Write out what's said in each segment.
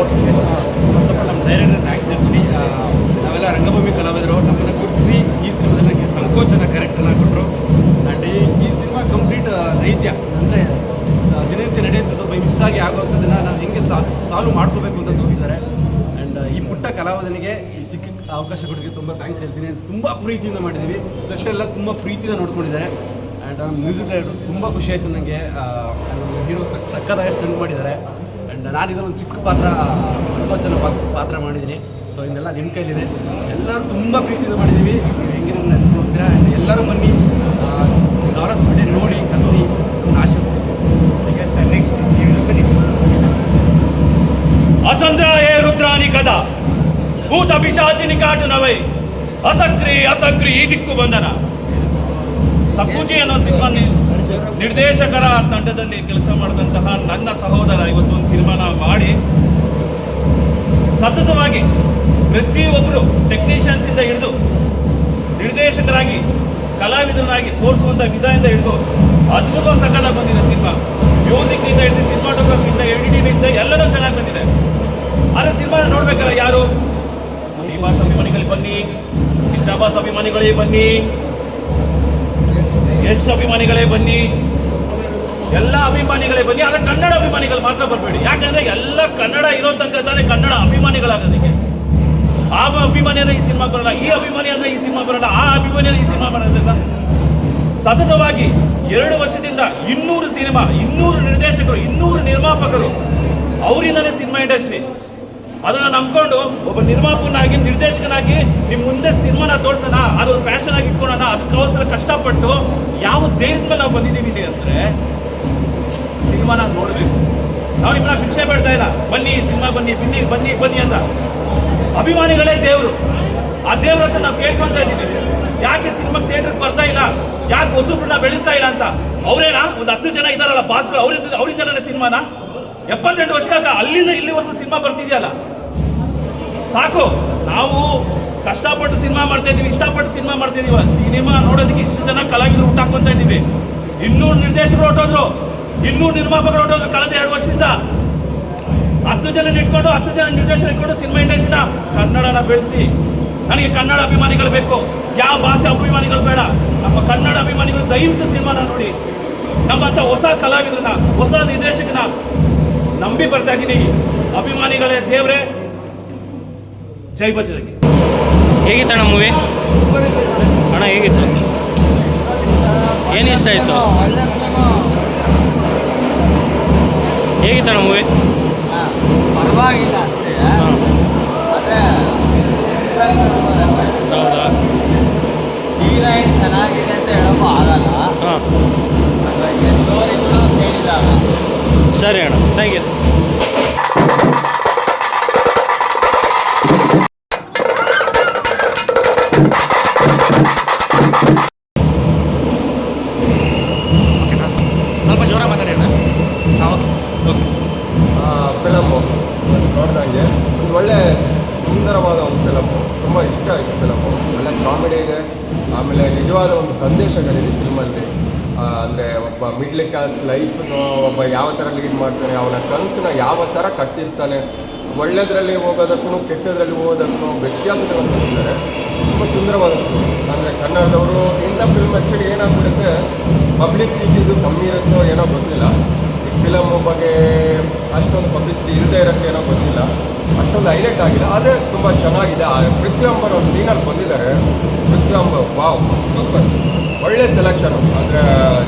Okay. First of all ನಮ್ಮ director thanks ಹೇಳ್ತೀನಿ. ನಾವೆಲ್ಲ ರಂಗಭೂಮಿ ಕಲಾವಿದರು, ನಮ್ಮನ್ನು ಗುರುತಿಸಿ ಈ ಸಿನಿಮಾದಲ್ಲಿ ನನಗೆ ಸಂಕೋಚನ ಕ್ಯಾರೆಕ್ಟರ್ನ ಕೊಟ್ಟರು. ಆ್ಯಂಡ್ ಈ ಸಿನಿಮಾ ಕಂಪ್ಲೀಟ್ ನೈಜ, ಅಂದರೆ ದಿನನಿತ್ಯ ನಡೆಯುವಂಥದ್ದು ಮಿಸ್ ಆಗಿ ಆಗುವಂಥದ್ದನ್ನು ನಾವು ಹೆಂಗೆ ಸಾಲ್ವ್ ಮಾಡ್ಕೋಬೇಕು ಅಂತ ತೋರಿಸಿದ್ದಾರೆ. ಆ್ಯಂಡ್ ಈ ಪುಟ್ಟ ಕಲಾವಿದನಿಗೆ ಈ ಚಿಕ್ಕ ಅವಕಾಶ ಕೊಡೋಕ್ಕೆ ತುಂಬ ಥ್ಯಾಂಕ್ಸ್ ಹೇಳ್ತೀನಿ. ತುಂಬ ಪ್ರೀತಿಯಿಂದ ಮಾಡಿದ್ದೀವಿ, ಸೆಟ್ ಎಲ್ಲ ತುಂಬ ಪ್ರೀತಿಯಿಂದ ನೋಡ್ಕೊಂಡಿದ್ದಾರೆ. ಆ್ಯಂಡ್ ಮ್ಯೂಸಿಕ್ ಡೈರೆಕ್ಟರ್ ತುಂಬ ಖುಷಿ ಆಯಿತು ನನಗೆ. ಹೀರೋ ಸಕ್ಕದಾಗಿ ಸ್ಟಂಟ್ ಮಾಡಿದ್ದಾರೆ. ಆ್ಯಂಡ್ ನಾನಿದರ ಒಂದು ಚಿಕ್ಕ ಪಾತ್ರ, ಸಂಕೋಚನ ಪಾತ್ರ ಮಾಡಿದ್ದೀನಿ. ಸೊ ಇನ್ನೆಲ್ಲ ನಿಮ್ಮ ಕೈಲಿದೆ. ಎಲ್ಲರೂ ತುಂಬ ಪ್ರೀತಿಯಿಂದ ಮಾಡಿದ್ದೀವಿ. ನೀವು ಹೆಂಗೆ ನಮ್ಮನ್ನ ಎತ್ಕೊಂಡು ಹೋಗ್ತೀರಾ. ಆ್ಯಂಡ್ ಎಲ್ಲರೂ ಬನ್ನಿ, ಲಾರಸ್ ಬಿಟ್ಟೆ ನೋಡಿ ಕರೆಸಿ ಆಶೀರ್ವದಿಸಿ. ನೆಕ್ಸ್ಟ್ असंद्र हे रुद्रानी कदा भूत पिशाचि निकाट नवै असक्री असक्री ಈ ದಿಕ್ಕು ಬಂಧನ. ಸಕ್ಕುಜಿ ಅನ್ನೋ ಸಿನಿಮಾ ನಿರ್ದೇಶಕರ ತಂಡದಲ್ಲಿ ಕೆಲಸ ಮಾಡಿದಂತಹ ನನ್ನ ಸಹೋದರ ಇವತ್ತೊಂದು ಸಿನಿಮಾನ ಮಾಡಿ ಸತತವಾಗಿ ಪ್ರತಿಯೊಬ್ಬರು ಟೆಕ್ನಿಷಿಯನ್ಸ್ ಇಂದ ಹಿಡಿದು ನಿರ್ದೇಶಕರಾಗಿ ಕಲಾವಿದರಾಗಿ ತೋರಿಸುವಂಥ ವಿಧಾನದಿಂದ ಹಿಡಿದು ಅದ್ಭುತ ಸಕ್ಕತ್ತಾಗಿ ಬಂದಿದೆ ಸಿನಿಮಾ. ಮ್ಯೂಸಿಕ್ನಿಂದ ಹಿಡಿದು ಸಿನಿಮಾಟೋಗ್ರಫಿಯಿಂದ ಎಡಿಟಿಂಗಿಂದ ಎಲ್ಲನೂ ಚೆನ್ನಾಗಿ ಬಂದಿದೆ. ಆದರೆ ಸಿನಿಮಾ ನೋಡ್ಬೇಕಲ್ಲ ಯಾರು? ಈ ಭಾಷಾ ಅಭಿಮಾನಿಗಳಿಗೆ ಬನ್ನಿ, ಕಿಚ್ಚಾಬಾಸ್ ಅಭಿಮಾನಿಗಳೇ ಬನ್ನಿ, ಯಶ್ ಅಭಿಮಾನಿಗಳೇ ಬನ್ನಿ, ಎಲ್ಲ ಅಭಿಮಾನಿಗಳೇ ಬನ್ನಿ. ಆದರೆ ಕನ್ನಡ ಅಭಿಮಾನಿಗಳು ಮಾತ್ರ ಬರಬೇಡಿ. ಯಾಕಂದ್ರೆ ಎಲ್ಲ ಕನ್ನಡ ಇರೋ ತನಕ ತಾನೇ ಕನ್ನಡ ಅಭಿಮಾನಿಗಳಾಗೋದಕ್ಕೆ. ಆ ಅಭಿಮಾನಿ ಅಂದರೆ ಈ ಸಿನಿಮಾ ಬರಲ್ಲ, ಈ ಅಭಿಮಾನಿ ಅಂದರೆ ಈ ಸಿನಿಮಾ ಬರಲ್ಲ, ಆ ಅಭಿಮಾನಿ ಅಂದರೆ ಈ ಸಿನಿಮಾ ಬರೋದಿಲ್ಲ. ಸತತವಾಗಿ 2 ವರ್ಷದಿಂದ 200 ಸಿನಿಮಾ, 200 ನಿರ್ದೇಶಕರು, 200 ನಿರ್ಮಾಪಕರು, ಅವರಿಂದನೇ ಸಿನಿಮಾ ಇಂಡಸ್ಟ್ರಿ. ಅದನ್ನು ನಂಬ್ಕೊಂಡು ಒಬ್ಬ ನಿರ್ಮಾಪಕನಾಗಿ ನಿರ್ದೇಶಕನಾಗಿ ನಿಮ್ಮ ಮುಂದೆ ಸಿನಿಮಾನ ತೋರಿಸೋಣ, ಅದೊಂದು ಪ್ಯಾಷನ್ ಆಗಿ ಇಟ್ಕೊಳ್ಳೋಣ, ಅದಕ್ಕೋಸ್ಕರ ಕಷ್ಟಪಟ್ಟು ಯಾವ ಧೈರ್ಯದ ಮೇಲೆ ನಾವು ಬಂದಿದ್ದೀವಿ ಅಂದರೆ ಸಿನಿಮಾನ ನೋಡಬೇಕು. ನಾವು ನಿಮ್ಮನ್ನ ಭಿಕ್ಷೆ ಬೇಡ್ತಾ ಇಲ್ಲ, ಬನ್ನಿ ಸಿನಿಮಾ ಬನ್ನಿ ಬನ್ನಿ ಬನ್ನಿ ಬನ್ನಿ ಅಂತ. ಅಭಿಮಾನಿಗಳೇ ದೇವರು. ಆ ದೇವ್ರ ಹತ್ರ ನಾವು ಕೇಳ್ಕೊತಾ ಇದ್ದೀವಿ, ಯಾಕೆ ಸಿನಿಮಾ ಥಿಯೇಟ್ರಿಗೆ ಬರ್ತಾ ಇಲ್ಲ, ಯಾಕೆ ಹೊಸಬ್ರನ್ನ ಬೆಳೆಸ್ತಾ ಇಲ್ಲ ಅಂತ. ಅವರೇನಾ ಒಂದು 10 ಜನ ಇದ್ದಾರಲ್ಲ ಬಾಸ್ಗಳು, ಅವರಿಂದನೇ ಸಿನಿಮಾನ 78 ವರ್ಷ ಅಲ್ಲಿಂದ ಇಲ್ಲಿವರೆಗೂ ಸಿನಿಮಾ ಬರ್ತಿದೆಯಲ್ಲ, ಸಾಕು. ನಾವು ಕಷ್ಟಪಟ್ಟು ಸಿನಿಮಾ ಮಾಡ್ತಾ ಇದ್ದೀವಿ, ಇಷ್ಟಪಟ್ಟು ಸಿನಿಮಾ ಮಾಡ್ತಾ ಇದೀವಿ. ಸಿನಿಮಾ ನೋಡೋದಕ್ಕೆ ಇಷ್ಟು ಜನ ಕಲಾವಿದರು ಊಟ ಹಾಕೊಂತ ಇದ್ದೀವಿ. 200 ನಿರ್ದೇಶಕರು ಹೊರಟೋದ್ರು, 200 ನಿರ್ಮಾಪಕರು ಹೊರಟೋದ್ರು ಕಳೆದ 2 ವರ್ಷದಿಂದ. 10 ಜನ ಇಟ್ಕೊಂಡು 10 ಜನ ನಿರ್ದೇಶನ ಇಟ್ಕೊಂಡು ಸಿನಿಮಾ ಇಂಡಸ್ಟ್ರಿನ ಕನ್ನಡನ ಬೆಳೆಸಿ. ನನಗೆ ಕನ್ನಡ ಅಭಿಮಾನಿಗಳು ಬೇಕು, ಯಾವ ಭಾಷೆ ಅಭಿಮಾನಿಗಳು ಬೇಡ. ನಮ್ಮ ಕನ್ನಡ ಅಭಿಮಾನಿಗಳು ದಯವಿಟ್ಟು ಸಿನಿಮಾನ ನೋಡಿ. ನಮ್ಮಂಥ ಹೊಸ ಕಲಾವಿದರನ್ನ, ಹೊಸ ನಿರ್ದೇಶಕನ ನಂಬಿ ಬರ್ತಾ ಇದ್ದೀನಿ. ಅಭಿಮಾನಿಗಳೇ ದೇವ್ರೆ, ಜೈ ಬಜರಂಗಿ. ಹೇಗಿತ್ತಣ್ಣ ಮೂವಿ? ಅಣ್ಣ ಹೇಗಿತ್ತು? ಏನು ಇಷ್ಟ ಆಯಿತು? ಹೇಗಿತ್ತಣ್ಣ ಮೂವಿ? ಪರವಾಗಿಲ್ಲ ಅಷ್ಟೇ, ಆದರೆ ಹೌದಾ? ತೀರಾ ಏನು ಚೆನ್ನಾಗಿದೆ ಅಂತ ಹೇಳೋಕ್ಕೂ ಆಗಲ್ಲ. ಹಾಗಾಗಿ ಸ್ಟೋರಿಗಳು ಕೇಳಿದಾಗ ಸರಿ ಅಣ್ಣ, ಥ್ಯಾಂಕ್ ಯು. ಸ್ವಲ್ಪ ಜೋರ ಮಾತಾಡಿ ಅಣ್ಣ. Okay okay. ಫಿಲಮ್ಮು ನೋಡಿದಂಗೆ ಒಂದು ಒಳ್ಳೆ ಸುಂದರವಾದ ಒಂದು ಫಿಲಮ್ಮು, ತುಂಬ ಇಷ್ಟ ಆಯಿತು ಫಿಲಮ್ಮು. ಒಳ್ಳೆ ಕಾಮಿಡಿ ಇದೆ, ಆಮೇಲೆ ನಿಜವಾದ ಒಂದು ಸಂದೇಶಗಳಿದೆ ಫಿಲ್ಮಲ್ಲಿ. ಅಂದರೆ ಒಬ್ಬ ಮಿಡ್ಲ್ ಕ್ಲಾಸ್ ಲೈಫನ್ನು ಒಬ್ಬ ಯಾವ ಥರ ಲೀಡ್ ಮಾಡ್ತಾನೆ, ಅವನ ಕನಸನ್ನ ಯಾವ ಥರ ಕಟ್ಟಿರ್ತಾನೆ, ಒಳ್ಳೆಯದರಲ್ಲಿ ಹೋಗೋದಕ್ಕೂ ಕೆಟ್ಟದ್ರಲ್ಲಿ ಹೋಗೋದಕ್ಕೂ ವ್ಯತ್ಯಾಸಗಳನ್ನು ತೋರಿಸಿದ್ದಾರೆ. ತುಂಬ ಸುಂದರವಾದ ಫಿಲ್ಮ್. ಅಂದರೆ ಕನ್ನಡದವರು ಇಂಥ ಫಿಲ್ಮ್ ಆ್ಯಕ್ಚುಲಿ ಏನಾಗ್ಬಿಡುತ್ತೆ, ಪಬ್ಲಿಸಿಟಿದು ಕಮ್ಮಿ ಇರುತ್ತೋ ಏನೋ ಗೊತ್ತಿಲ್ಲ. ಈ ಫಿಲಮ್ ಬಗ್ಗೆ ಅಷ್ಟೊಂದು ಪಬ್ಲಿಸಿಟಿ ಇಲ್ಲದೆ ಇರೋಕ್ಕೆ ಏನೋ ಗೊತ್ತಿಲ್ಲ, ಅಷ್ಟೊಂದು ಹೈಲೈಟ್ ಆಗಿಲ್ಲ. ಆದರೆ ತುಂಬ ಚೆನ್ನಾಗಿದೆ. ಪೃಥ್ವಿ ಅಂಬರ್ ಒಂದು ಸೀನಲ್ಲಿ ಬಂದಿದ್ದಾರೆ. ಪೃಥ್ವಿ ಅಂಬರ್ ವಾವ್, ಸೂಪರ್, ಒಳ್ಳೆ ಸೆಲೆಕ್ಷನು. ಅಂದರೆ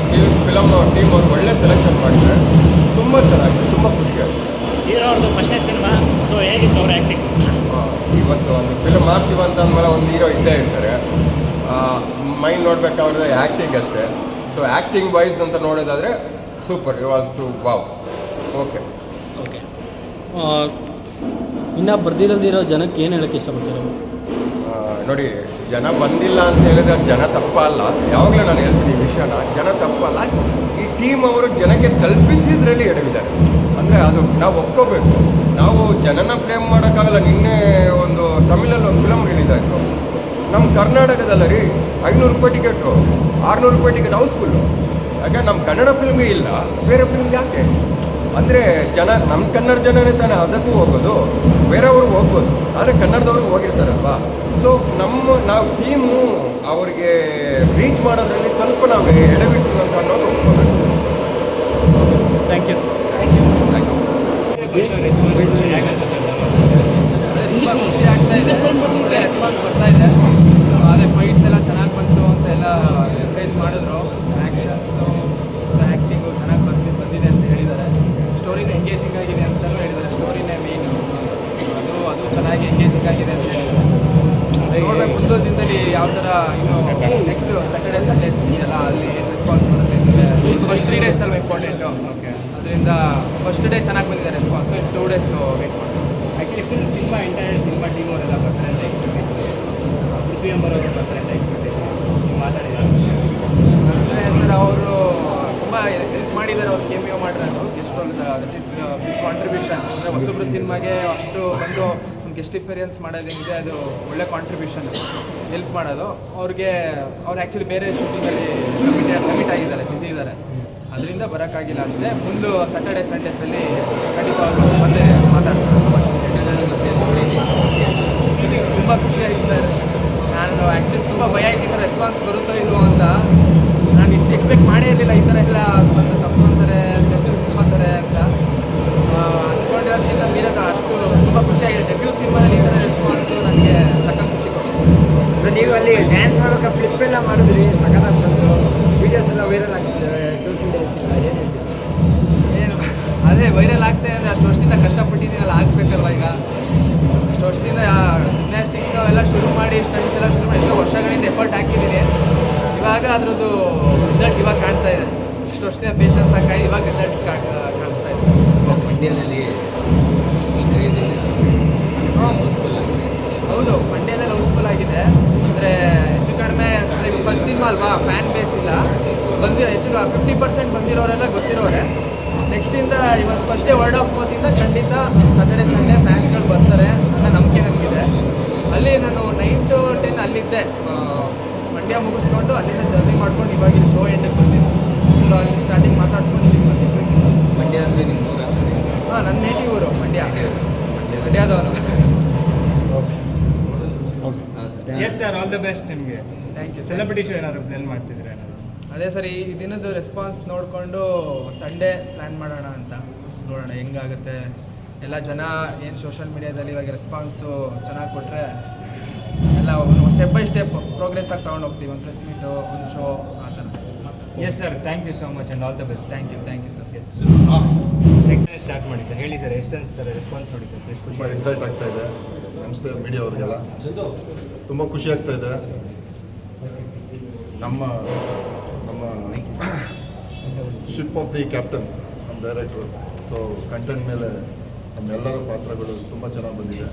ಫಿಲಮ್ ಟೀಮ್ ಅವ್ರು ಒಳ್ಳೆ ಸೆಲೆಕ್ಷನ್ ಮಾಡಿದ್ದಾರೆ. ತುಂಬ ಚೆನ್ನಾಗಿದೆ, ತುಂಬ ಖುಷಿಯಾಯಿತು. ಹೀರೋ ಅವ್ರದ್ದು ಫಸ್ಟ್ನೇ ಸಿನಿಮಾ, ಸೊ ಹೇಗಿತ್ತು ಅವ್ರ ಆ್ಯಕ್ಟಿಂಗ್? ಇವತ್ತು ಒಂದು ಫಿಲಮ್ ಮಾಡ್ತೀವಿ ಅಂತಂದಮೇಲೆ ಒಂದು ಹೀರೋ ಇದ್ದೇ ಇರ್ತಾರೆ. ಮೈಂಡ್ ನೋಡಬೇಕಾದ್ರೆ ಆ್ಯಕ್ಟಿಂಗ್ ಅಷ್ಟೇ. ಸೊ ಆ್ಯಕ್ಟಿಂಗ್ ವೈಸ್ ಅಂತ ನೋಡೋದಾದರೆ super, you was too wow. Okay okay. ಇನ್ನು ಬರ್ದಿರಲ್ದಿರೋ ಜನಕ್ಕೆ ಏನು ಹೇಳೋಕ್ಕೆ ಇಷ್ಟಪಡ್ತಾರೆ? ನೋಡಿ, ಜನ ಬಂದಿಲ್ಲ ಅಂತ ಹೇಳಿದ್ರೆ ಜನ ತಪ್ಪಲ್ಲ. ಯಾವಾಗಲೂ ನಾನು ಹೇಳ್ತೀನಿ ಈ ವಿಷಯನ, ಜನ ತಪ್ಪಲ್ಲ. ಈ ಟೀಮ್ ಅವರು ಜನಕ್ಕೆ ತಲುಪಿಸಿದ್ರಲ್ಲಿ ಎಡವಿದ್ದಾರೆ. ಅಂದರೆ ಅದು ನಾವು ಒಪ್ಕೋಬೇಕು. ನಾವು ಜನನ ಬ್ಲೇಮ್ ಮಾಡೋಕ್ಕಾಗಲ್ಲ. ನಿನ್ನೆ ಒಂದು ತಮಿಳಲ್ಲಿ ಒಂದು ಫಿಲಮ್ ರಿಲೀಸ್ ಆಯಿತು. ನಮ್ಮ ಕರ್ನಾಟಕದಲ್ಲ ರೀ, 500 ರೂಪಾಯಿ ಟಿಕೆಟು, 600 ರೂಪಾಯಿ ಟಿಕೆಟ್ ಹೌಸ್ಫುಲ್ಲು. ಯಾಕೆ ನಮ್ಮ ಕನ್ನಡ ಫಿಲ್ಮ್ಗೆ ಇಲ್ಲ, ಬೇರೆ ಫಿಲ್ಮ್ಗೆ ಯಾಕೆ? ಅಂದರೆ ಜನ ನಮ್ಮ ಕನ್ನಡ ಜನನೇ ತಾನೇ ಅದಕ್ಕೂ ಹೋಗೋದು, ಬೇರೆಯವ್ರಿಗೆ ಹೋಗ್ಬೋದು, ಆದರೆ ಕನ್ನಡದವ್ರಿಗೆ ಹೋಗಿರ್ತಾರಲ್ವಾ. ಸೊ ನಾವು ಟೀಮು ಅವ್ರಿಗೆ ರೀಚ್ ಮಾಡೋದ್ರಲ್ಲಿ ಸ್ವಲ್ಪ ನಾವು ಎಡೆಬಿಡ್ತೀವಿ ಅಂತ ಅನ್ನೋದು ಒಪ್ಕೋಬೇಕು. Thank you. ತುಂಬ ಖುಷಿ ಆಗ್ತಾ ಇದೆ, ರೆಸ್ಪಾನ್ಸ್ ಬರ್ತಾ ಇದೆ. ಅದೇ ಫೈಟ್ಸ್ ಎಲ್ಲ ಚೆನ್ನಾಗಿ ಬಂತು ಅಂತ ಎಲ್ಲ ಎನ್ಕರೇಜ್ ಮಾಡಿದ್ರು. ಆ್ಯಕ್ಷನ್ಸು ಆ್ಯಕ್ಟಿಂಗು ಚೆನ್ನಾಗಿ ಬಂದಿದೆ ಅಂತ ಹೇಳಿದ್ದಾರೆ. ಸ್ಟೋರಿನ ಎಂಗೇಜಿಂಗ್ ಆಗಿದೆ ಅಂತಲೂ ಹೇಳಿದ್ದಾರೆ. ಸ್ಟೋರಿನೇ ಮೇಯ್ನು, ಅದು ಚೆನ್ನಾಗಿ ಎಂಗೇಜಿಂಗ್ ಆಗಿದೆ ಅಂತ ಹೇಳಿದ್ದಾರೆ. ನೋಡಬೇಕು ಮುಂದಿನ ದಿನದಲ್ಲಿ ಯಾವ ಥರ ಇನ್ನು ನೆಕ್ಸ್ಟ್ ಸ್ಯಾಟರ್ಡೇ ಸಂಡೇಸ್ ಇದೆಲ್ಲ ಅಲ್ಲಿ ರೆಸ್ಪಾನ್ಸ್ ಬರುತ್ತೆ. ಫಸ್ಟ್ 3 days ಅಲ್ವ ಇಂಪಾರ್ಟೆಂಟು. ಅದರಿಂದ ಫಸ್ಟ್ ಡೇ ಚೆನ್ನಾಗಿ ಬಂದಿದೆ ರೆಸ್ಪಾನ್ಸ್. 2 days ವೇಟ್ ಮಾಡಿ. Actually full entire cinema team ಅವರೆಲ್ಲ ಬರ್ತಾರೆ ಅಂತ ಎಕ್ಸ್ಪೆಕ್ಟೇಷನ್, ಪೃಥ್ವಿ ಎಂಬರವರು ಬರ್ತಾರೆ ಅಂತ ಎಕ್ಸ್ಪೆಕ್ಟೇಷನ್ ನೀವು ಮಾತಾಡಿದ್ದಾರೆ. ಅಂದರೆ ಸರ್ ಅವರು ತುಂಬ ಹೆಲ್ಪ್ ಮಾಡಿದ್ದಾರೆ. ಅವ್ರು ಕೇಮಿಯೋ ಮಾಡಿರೋದು guest role, that is big contribution. ಅಂದರೆ ಹೊಸಬ್ರು ಸಿನಿಮಾಗೆ ಅಷ್ಟು ಬಂದು ಒಂದು ಗೆಸ್ಟ್ ಎಕ್ಸ್ಪೀರಿಯನ್ಸ್ ಮಾಡೋದೇನಿದೆ ಅದು ಒಳ್ಳೆ ಕಾಂಟ್ರಿಬ್ಯೂಷನ್, ಹೆಲ್ಪ್ ಮಾಡೋದು. ಅವ್ರಿಗೆ ಅವ್ರು ಆ್ಯಕ್ಚುಲಿ ಬೇರೆ ಶೂಟಿಂಗಲ್ಲಿ ಕಮಿಟ್ ಆಗಿದ್ದಾರೆ, ಬ್ಯುಸಿ ಇದ್ದಾರೆ, ಅದರಿಂದ ಬರೋಕ್ಕಾಗಿಲ್ಲ ಅಂತೆ. ಮುಂದೆ ಸ್ಯಾಟರ್ಡೇ ಸಂಡೇಸಲ್ಲಿ ಖಂಡಿತವಾಗ್ಲೂ ಬಂದೇ ಮಾತಾಡ್ತಾರೆ. ತುಂಬ ಖುಷಿಯಾಗಿದೆ ಸರ್. ನಾನು ಆ್ಯಕ್ಚುಲಿ ತುಂಬ ಭಯ ಆಯ್ತು ರೆಸ್ಪಾನ್ಸ್ ಬರುತ್ತೋ ಇಲ್ವೋ ಅಂತ. ನಾನು ಇಷ್ಟು ಎಕ್ಸ್ಪೆಕ್ಟ್ ಮಾಡೇ ಇರಲಿಲ್ಲ ಈ ಥರ ಎಲ್ಲ ಬಂದು ತಪ್ಪು ಅಂತಾರೆ, ಸೆನ್ಸಸ್ ತಗೋತಾರೆ ಅಂತ ಅಂದ್ಕೊಂಡಿರೋದಕ್ಕಿಂತ ಮೀರಾಗ ಅಷ್ಟು ತುಂಬ ಖುಷಿಯಾಗಿದೆ. ಡೆಬ್ಯೂ ಸಿನಿಮಾದಲ್ಲಿ ಈ ಥರ ರೆಸ್ಪಾನ್ಸು ನನಗೆ ಸಖತ್ ಖುಷಿ ಕೊಡ್ತೀನಿ. ಸೊ ನೀವು ಅಲ್ಲಿ ಡ್ಯಾನ್ಸ್ ಮಾಡ್ಬೇಕಾದ್ರೆ ಫ್ಲಿಪ್ ಎಲ್ಲ ಮಾಡಿದ್ರಿ, ಸಖತ್ತಾಗಿ ಬಂತು, ವೀಡಿಯೋಸ್ ಎಲ್ಲ ವೈರಲ್ ಆಗ್ತಿದೆ 2-3 days ಏನು ಹೇಳ್ತೀವಿ? ಏನು ಅದೇ ವೈರಲ್ ಆಗ್ತಾ ಅಂದರೆ ಅಷ್ಟು ವರ್ಷದಿಂದ ಕಷ್ಟಪಟ್ಟಿದ್ದೀನಲ್ಲ, ಆಗಬೇಕಲ್ವ. ಈಗ ಅಷ್ಟು ವರ್ಷದಿಂದ ಜಿಮ್ನಾಸ್ಟಿಕ್ಸ್ ಅವೆಲ್ಲ ಶುರು ಮಾಡಿ ಸ್ಟಡೀಸ್ ಎಲ್ಲ ಶುರು ಮಾಡಿ ಎಷ್ಟೋ ವರ್ಷಗಳಿಂದ ಎಫರ್ಟ್ ಹಾಕಿದ್ದೀನಿ. ಇವಾಗ ಅದರದ್ದು ರಿಸಲ್ಟ್ ಇವಾಗ ಕಾಣ್ತಾ ಇದೆ. ಇಷ್ಟು ವರ್ಷದಿಂದ ಪೇಷನ್ಸ್ ಹಾಕಿ ಇವಾಗ ರಿಸಲ್ಟ್ ಕಾಣಿಸ್ತಾ ಇದೆ. ಮಂಡ್ಯದಲ್ಲಿ ಹೌದು, ಮಂಡ್ಯದಲ್ಲಿ ಹೌಸ್ಫುಲ್ ಆಗಿದೆ. ಅಂದರೆ ಹೆಚ್ಚು ಕಡಿಮೆ ಫಸ್ಟ್ ಸಿನಿಮಾ ಅಲ್ವಾ, ಫ್ಯಾನ್ ಬೇಸ್ ಇಲ್ಲ, ಹೆಚ್ಚು 50% ಬಂದಿರೋರೆಲ್ಲ ಗೊತ್ತಿರೋರೆ. ನೆಕ್ಸ್ಟಿಂದ ಇವತ್ತು ಫಸ್ಟ್ ಡೇ ವರ್ಡ್ ಆಫ್ ಮೌತಿಂದ ಖಂಡಿತ ಸ್ಯಾಟರ್ಡೇ ಸಂಡೇ ಫ್ಯಾನ್ಸ್ಗಳು ಬರ್ತಾರೆ ಅನ್ನೋ ನಂಬಿಕೆ ನನಗಿದೆ. ಅಲ್ಲಿ ನಾನು 9 to 10 ಅಲ್ಲಿದ್ದೆ, ಮಂಡ್ಯ ಮುಗಿಸ್ಕೊಂಡು ಅಲ್ಲಿಂದ ಜರ್ನಿ ಮಾಡ್ಕೊಂಡು ಇವಾಗ ಇಲ್ಲಿ ಶೋ ಎಂಡಿಗೆ ಬಂದಿದ್ದು. ಇಲ್ಲೋ ಅಲ್ಲಿ ಸ್ಟಾರ್ಟಿಂಗ್ ಮಾತಾಡ್ಸ್ಕೊಂಡು ಇಲ್ಲಿಗೆ ಬಂದಿದ್ವಿ. ಮಂಡ್ಯ ಅಂದರೆ ನಿಮ್ಮ ಊರ? ಹಾಂ, ನನ್ನ ನೇಟಿವ್ ಊರು ಮಂಡ್ಯದವನು. Yes sir, all the best ನಿಮಗೆ. Thank you. ಸೆಲೆಬ್ರಿಟಿ ಶೋ ಏನಾದ್ರು ಪ್ಲಾನ್ ಮಾಡ್ತಿದ್ರೆ? ಅದೇ ಸರ್, ಈ ದಿನದ ರೆಸ್ಪಾನ್ಸ್ ನೋಡಿಕೊಂಡು ಸಂಡೇ ಪ್ಲ್ಯಾನ್ ಮಾಡೋಣ ಅಂತ. ನೋಡೋಣ ಹೆಂಗಾಗುತ್ತೆ. ಎಲ್ಲ ಜನ ಏನು ಸೋಷಿಯಲ್ ಮೀಡಿಯಾದಲ್ಲಿ ಇವಾಗ ರೆಸ್ಪಾನ್ಸು ಚೆನ್ನಾಗಿ ಕೊಟ್ಟರೆ ಎಲ್ಲ ಒಂದು ಸ್ಟೆಪ್ ಬೈ ಸ್ಟೆಪ್ ಪ್ರೋಗ್ರೆಸ್ ಆಗಿ ತೊಗೊಂಡು ಹೋಗ್ತೀವಿ. ಒಂದು ಪ್ರೆಸ್ ಮೀಟು, ಒಂದು ಶೋ, ಆ ಥರ. Yes sir, thank you so much and all the best. Thank you sir. Next start ಮಾಡಿ ಸರ್. ಹೇಳಿ ಸರ್, ಎಷ್ಟು ಅನಿಸ್ತಾರೆ ರೆಸ್ಪಾನ್ಸ್ ನೋಡಿ ಸರ್? ಎಷ್ಟು ತುಂಬ ಎಕ್ಸೈಟ್ ಆಗ್ತಾ ಇದೆ. ನಮಸ್ತೆ ಮೀಡಿಯಾ ಅವ್ರಿಗೆಲ್ಲ, ತುಂಬ ಖುಷಿ ಆಗ್ತಾ ಇದೆ. ನಮ್ಮ ಶಿಪ್ ಆಫ್ ದಿ ಕ್ಯಾಪ್ಟನ್, ನಮ್ಮ ಡೈರೆಕ್ಟ್ರು. ಸೊ ಕಂಟೆಂಟ್ ಮೇಲೆ ನಮ್ಮೆಲ್ಲರ ಪಾತ್ರಗಳು ತುಂಬ ಚೆನ್ನಾಗಿ ಬಂದಿದೆ.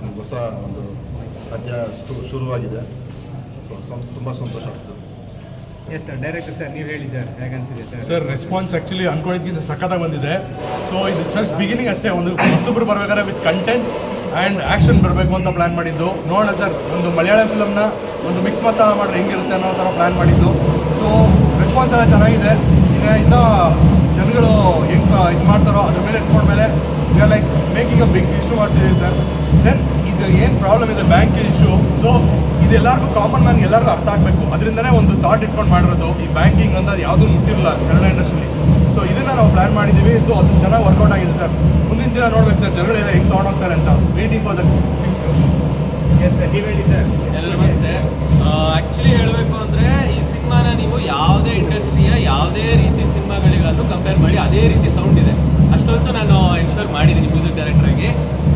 ಒಂದು ಹೊಸ ಒಂದು ಅಧ್ಯಾಯ ಶುರುವಾಗಿದೆ. ಸೊ ತುಂಬ ಸಂತೋಷ ಆಗ್ತದೆ. ಎಸ್ ಸರ್, ಡೈರೆಕ್ಟರ್ ಸರ್ ನೀವು ಹೇಳಿ ಸರ್, ಹೇಗೆ ಅನಿಸಿದೆ ಸರ್? ಸರ್, ರೆಸ್ಪಾನ್ಸ್ ಆ್ಯಕ್ಚುಲಿ ಅಂದ್ಕೊಂಡಿದ್ದಕ್ಕಿಂತ ಸಖತ್ತಾಗಿ ಬಂದಿದೆ. ಸೊ ಇದು ಜಸ್ಟ್ ಬಿಗಿನಿಂಗ್ ಅಷ್ಟೇ. ಒಂದು ಹೊಸಬ್ರು ಬರ್ಬೇಕಾದ್ರೆ ವಿತ್ ಕಂಟೆಂಟ್ ಆ್ಯಂಡ್ ಆ್ಯಕ್ಷನ್ ಬರಬೇಕು ಅಂತ ಪ್ಲ್ಯಾನ್ ಮಾಡಿದ್ದು. ನೋಡೋಣ ಸರ್, ಒಂದು ಮಲಯಾಳಂ ಫಿಲಮ್ನ ಒಂದು ಮಿಕ್ಸ್ ಮಸಾಲ ಮಾಡಿದ್ರೆ ಹೆಂಗಿರುತ್ತೆ ಅನ್ನೋ ಥರ ಪ್ಲ್ಯಾನ್ ಮಾಡಿದ್ದು. ಸೊ ರೆಸ್ಪಾನ್ಸ್ ಎಲ್ಲ ಚೆನ್ನಾಗಿದೆ. ಇನ್ನೂ ಜನಗಳು ಹೆಂಗೆ ಇದು ಮಾಡ್ತಾರೋ ಅದ್ರ ಮೇಲೆ ಎತ್ಕೊಂಡ್ಮೇಲೆ we are like making a big issue ಮಾಡ್ತಿದ್ದೀವಿ ಸರ್. ದೆನ್ ಇದು ಏನು ಪ್ರಾಬ್ಲಮ್ ಇದೆ ಬ್ಯಾಂಕ್ ಇಶ್ಯೂ, ಸೊ ಇದೆಲ್ಲರಿಗೂ ಕಾಮನ್ ಮ್ಯಾನ್ ಎಲ್ಲರಿಗೂ ಅರ್ಥ ಆಗಬೇಕು. ಅದರಿಂದನೇ ಒಂದು ಥಾಟ್ ಇಟ್ಕೊಂಡು ಮಾಡಿರೋದು. ಈ ಬ್ಯಾಂಕಿಂಗ್ ಅಂತ ಯಾವುದೂ ಮುಟ್ಟಿರಲಿಲ್ಲ ಕನ್ನಡ ಇಂಡಸ್ಟ್ರಿಲಿ. ಸೊ ಇದನ್ನು ನಾವು ಪ್ಲ್ಯಾನ್ ಮಾಡಿದ್ದೀವಿ. ಸೊ ಅದು ಚೆನ್ನಾಗಿ ವರ್ಕೌಟ್ ಆಗಿದೆ ಸರ್. ಮುಂದಿನ ದಿನ ನೋಡ್ಬೇಕು ಸರ್ ಜನಗಳೆಲ್ಲ ಹೆಂಗೆ ತೊಗೊಂಡೋಗ್ತಾರೆ ಅಂತ. Waiting for the things. Yes sir, ನೀವು ಹೇಳಿ ಸರ್. ನಮಸ್ತೆ. ಆ್ಯಕ್ಚುಲಿ ಹೇಳಬೇಕು ಅಂದರೆ ಈ ಸಿನಿಮಾನ ನೀವು ಯಾವುದೇ ಇಂಡಸ್ಟ್ರಿಯ ಯಾವುದೇ ರೀತಿ ಸಿನಿಮಾಗಳಿಗಾದರೂ ಕಂಪೇರ್ ಮಾಡಿ ಅದೇ ರೀತಿ ಸೌಂಡ್ ಇದೆ. ಅಷ್ಟೊಂದು ನಾನು ಎನ್ಶೋರ್ ಮಾಡಿದ್ದೀನಿ ಮ್ಯೂಸಿಕ್ ಡೈರೆಕ್ಟ್ರಾಗಿ.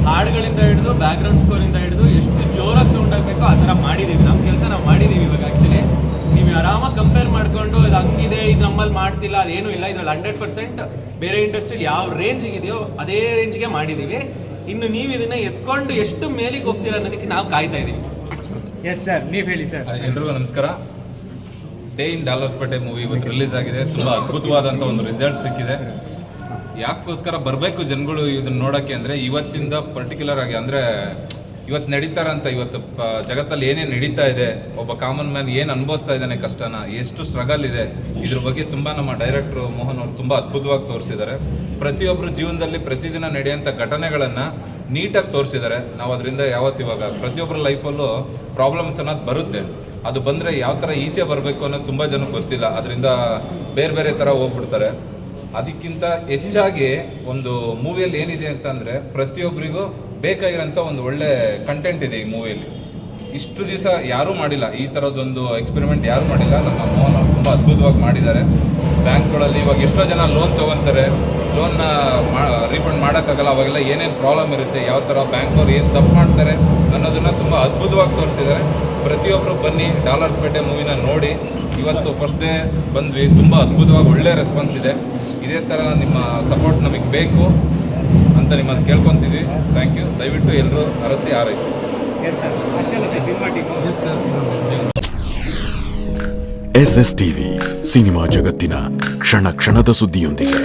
ಹಾಡುಗಳಿಂದ ಹಿಡಿದು ಬ್ಯಾಕ್ಗ್ರೌಂಡ್ ಸ್ಕೋರಿಂದ ಹಿಡಿದು ಎಷ್ಟು ಜೋರಾಗಿ ಸೌಂಡ್ ಆಗಬೇಕೋ ಆ ಥರ ಮಾಡಿದ್ದೀವಿ. ನಮ್ಮ ಕೆಲಸ ನಾವು ಮಾಡಿದ್ದೀವಿ ಇವಾಗ. ಆ್ಯಕ್ಚುಲಿ ನೀವು ಆರಾಮಾಗಿ ಕಂಪೇರ್ ಮಾಡಿಕೊಂಡು ಇದು ಹಂಗಿದೆ, ಇದು ನಮ್ಮಲ್ಲಿ ಮಾಡ್ತಿಲ್ಲ, ಅದೇನೂ ಇಲ್ಲ. ಇದರಲ್ಲಿ 100% ಬೇರೆ ಇಂಡಸ್ಟ್ರಿಲಿ ಯಾವ ರೇಂಜಿಗೆ ಇದೆಯೋ ಅದೇ ರೇಂಜ್ಗೆ ಮಾಡಿದ್ದೀವಿ. ಇನ್ನು ನೀವು ಇದನ್ನು ಎತ್ಕೊಂಡು ಎಷ್ಟು ಮೇಲಿಗೆ ಹೋಗ್ತೀರಾ ಅನ್ನೋದಕ್ಕೆ ನಾವು ಕಾಯ್ತಾ ಇದ್ದೀವಿ. ಎಸ್ ಸರ್, ನೀವು ಹೇಳಿ ಸರ್. ಎಲ್ರಿಗೂ ನಮಸ್ಕಾರ. ಡೇ ಇನ್ ಡಾಲರ್ಸ್ಪೇಟೆ ಮೂವಿ ಇವತ್ತು ರಿಲೀಸ್ ಆಗಿದೆ. ತುಂಬ ಅದ್ಭುತವಾದಂಥ ಒಂದು ರಿಸಲ್ಟ್ ಸಿಕ್ಕಿದೆ. ಯಾಕೋಸ್ಕರ ಬರಬೇಕು ಜನಗಳು ಇದನ್ನು ನೋಡೋಕ್ಕೆ ಅಂದರೆ ಇವತ್ತಿಂದ ಪರ್ಟಿಕ್ಯುಲರ್ ಆಗಿ ಅಂದರೆ ಇವತ್ತು ನಡೀತಾರಂತ ಇವತ್ತು ಜಗತ್ತಲ್ಲಿ ಏನೇನು ನಡೀತಾ ಇದೆ, ಒಬ್ಬ ಕಾಮನ್ ಮ್ಯಾನ್ ಏನು ಅನುಭವಿಸ್ತಾ ಇದ್ದಾನೆ ಕಷ್ಟನ, ಎಷ್ಟು ಸ್ಟ್ರಗಲ್ ಇದೆ, ಇದ್ರ ಬಗ್ಗೆ ತುಂಬ ನಮ್ಮ ಡೈರೆಕ್ಟ್ರು ಮೋಹನ್ ಅವರು ತುಂಬ ಅದ್ಭುತವಾಗಿ ತೋರಿಸಿದ್ದಾರೆ. ಪ್ರತಿಯೊಬ್ಬರು ಜೀವನದಲ್ಲಿ ಪ್ರತಿದಿನ ನಡೆಯುವಂಥ ಘಟನೆಗಳನ್ನು ನೀಟಾಗಿ ತೋರಿಸಿದ್ದಾರೆ. ನಾವು ಅದರಿಂದ ಇವಾಗ ಪ್ರತಿಯೊಬ್ಬರ ಲೈಫಲ್ಲೂ ಪ್ರಾಬ್ಲಮ್ಸ್ ಅನ್ನೋದು ಬರುತ್ತೆ. ಅದು ಬಂದರೆ ಯಾವ ಥರ ಈಚೆ ಬರಬೇಕು ಅನ್ನೋದು ತುಂಬ ಜನಕ್ಕೆ ಗೊತ್ತಿಲ್ಲ. ಅದರಿಂದ ಬೇರೆ ಬೇರೆ ಥರ ಹೋಗ್ಬಿಡ್ತಾರೆ. ಅದಕ್ಕಿಂತ ಹೆಚ್ಚಾಗಿ ಒಂದು ಮೂವಿಯಲ್ಲಿ ಏನಿದೆ ಅಂತಂದರೆ ಪ್ರತಿಯೊಬ್ಬರಿಗೂ ಬೇಕಾಗಿರೋಂಥ ಒಂದು ಒಳ್ಳೆ ಕಂಟೆಂಟ್ ಇದೆ ಈ ಮೂವಿಯಲ್ಲಿ. ಇಷ್ಟು ದಿವಸ ಯಾರೂ ಮಾಡಿಲ್ಲ, ಈ ಥರದ್ದೊಂದು ಎಕ್ಸ್ಪೆರಿಮೆಂಟ್ ಯಾರೂ ಮಾಡಿಲ್ಲ. ನಮ್ಮ ಮೋಹನ್ ಅವರು ತುಂಬ ಅದ್ಭುತವಾಗಿ ಮಾಡಿದ್ದಾರೆ. ಬ್ಯಾಂಕ್ಗಳಲ್ಲಿ ಇವಾಗ ಎಷ್ಟೋ ಜನ ಲೋನ್ ತೊಗೊತಾರೆ, ಲೋನ್ನ ರೀಫಂಡ್ ಮಾಡೋಕ್ಕಾಗಲ್ಲ. ಅವಾಗೆಲ್ಲ ಏನೇನು ಪ್ರಾಬ್ಲಮ್ ಇರುತ್ತೆ, ಯಾವ ಥರ ಬ್ಯಾಂಕವ್ರು ಏನು ತಪ್ಪು ಮಾಡ್ತಾರೆ ಅನ್ನೋದನ್ನು ತುಂಬ ಅದ್ಭುತವಾಗಿ ತೋರಿಸಿದ್ದಾರೆ. ಪ್ರತಿಯೊಬ್ಬರು ಬನ್ನಿ ಡಾಲರ್ಸ್ ಪೇಟೆ ಮೂವಿನ ನೋಡಿ. ಇವತ್ತು ಫಸ್ಟ್ ಡೇ ಬಂದ್ವಿ, ತುಂಬ ಅದ್ಭುತವಾಗಿ ಒಳ್ಳೆ ರೆಸ್ಪಾನ್ಸ್ ಇದೆ. ಇದೇ ಥರ ನಿಮ್ಮ ಸಪೋರ್ಟ್ ನಮಗೆ ಬೇಕು ಅಂತ ನಿಮ್ಮನ್ನು ಕೇಳ್ಕೊತಿದ್ವಿ. Thank you. ದಯವಿಟ್ಟು ಎಲ್ಲರೂ ಅರಸಿ ಆರೈಸಿ. SS TV ಸಿನಿಮಾ ಜಗತ್ತಿನ ಕ್ಷಣ ಕ್ಷಣದ ಸುದ್ದಿಯೊಂದಿಗೆ.